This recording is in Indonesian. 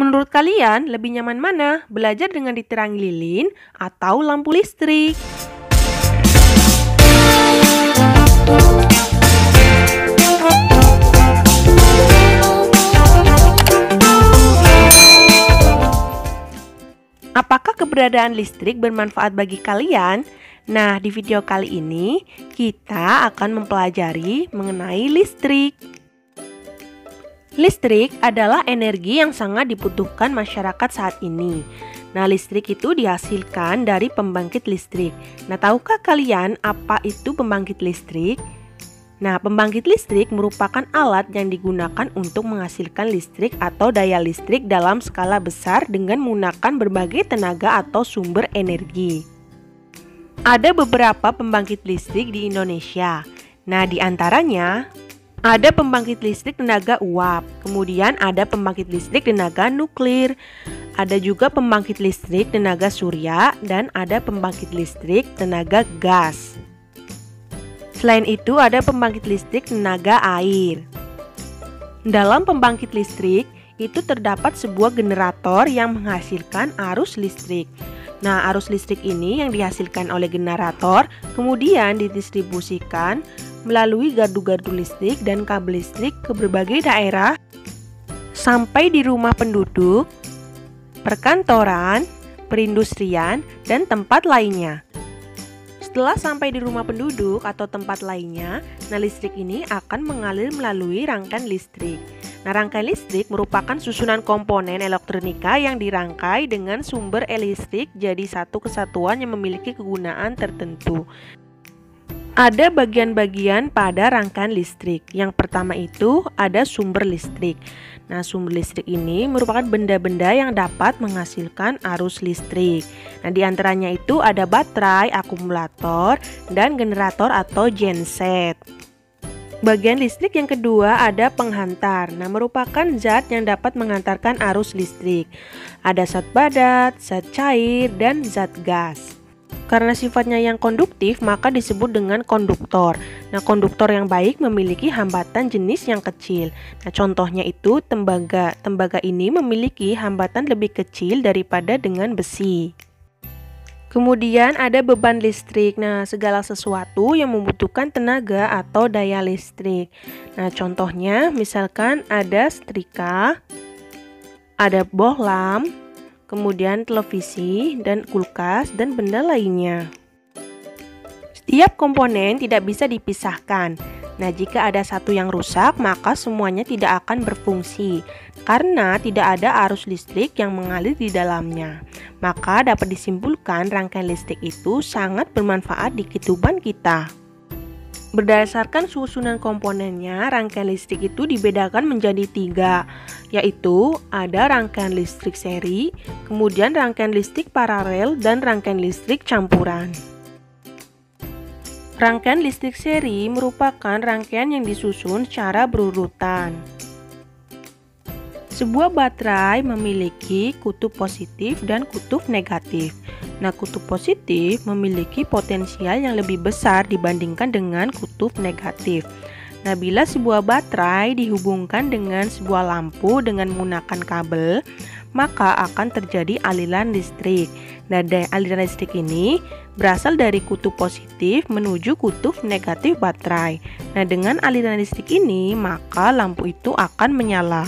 Menurut kalian, lebih nyaman mana? Belajar dengan diterangi lilin atau lampu listrik? Apakah keberadaan listrik bermanfaat bagi kalian? Nah, di video kali ini kita akan mempelajari mengenai listrik. Listrik adalah energi yang sangat dibutuhkan masyarakat saat ini. Nah, listrik itu dihasilkan dari pembangkit listrik. Nah, tahukah kalian apa itu pembangkit listrik? Nah, pembangkit listrik merupakan alat yang digunakan untuk menghasilkan listrik atau daya listrik dalam skala besar dengan menggunakan berbagai tenaga atau sumber energi. Ada beberapa pembangkit listrik di Indonesia. Nah, di antaranya ada pembangkit listrik tenaga uap, kemudian ada pembangkit listrik tenaga nuklir, ada juga pembangkit listrik tenaga surya, dan ada pembangkit listrik tenaga gas. Selain itu, ada pembangkit listrik tenaga air. Dalam pembangkit listrik, itu terdapat sebuah generator yang menghasilkan arus listrik. Nah, arus listrik ini yang dihasilkan oleh generator kemudian didistribusikan melalui gardu-gardu listrik dan kabel listrik ke berbagai daerah sampai di rumah penduduk, perkantoran, perindustrian, dan tempat lainnya. Setelah sampai di rumah penduduk atau tempat lainnya, nah listrik ini akan mengalir melalui rangkaian listrik. Nah, rangkaian listrik merupakan susunan komponen elektronika yang dirangkai dengan sumber listrik jadi satu kesatuan yang memiliki kegunaan tertentu. Ada bagian-bagian pada rangkaian listrik. Yang pertama itu ada sumber listrik. Nah, sumber listrik ini merupakan benda-benda yang dapat menghasilkan arus listrik. Nah, di antaranya itu ada baterai, akumulator, dan generator atau genset. Bagian listrik yang kedua ada penghantar. Nah, merupakan zat yang dapat mengantarkan arus listrik. Ada zat padat, zat cair, dan zat gas. Karena sifatnya yang konduktif, maka disebut dengan konduktor. Nah, konduktor yang baik memiliki hambatan jenis yang kecil. Nah, contohnya itu tembaga. Tembaga ini memiliki hambatan lebih kecil daripada dengan besi. Kemudian ada beban listrik. Nah, segala sesuatu yang membutuhkan tenaga atau daya listrik. Nah, contohnya misalkan ada setrika, ada bohlam, kemudian televisi dan kulkas dan benda lainnya. Setiap komponen tidak bisa dipisahkan. Nah, jika ada satu yang rusak, maka semuanya tidak akan berfungsi karena tidak ada arus listrik yang mengalir di dalamnya. Maka dapat disimpulkan rangkaian listrik itu sangat bermanfaat di kehidupan kita. Berdasarkan susunan komponennya, rangkaian listrik itu dibedakan menjadi 3, yaitu ada rangkaian listrik seri, kemudian rangkaian listrik paralel, dan rangkaian listrik campuran. Rangkaian listrik seri merupakan rangkaian yang disusun secara berurutan. Sebuah baterai memiliki kutub positif dan kutub negatif. Nah, kutub positif memiliki potensial yang lebih besar dibandingkan dengan kutub negatif. Nah, bila sebuah baterai dihubungkan dengan sebuah lampu dengan menggunakan kabel, maka akan terjadi aliran listrik. Nah, aliran listrik ini berasal dari kutub positif menuju kutub negatif baterai. Nah, dengan aliran listrik ini, maka lampu itu akan menyala.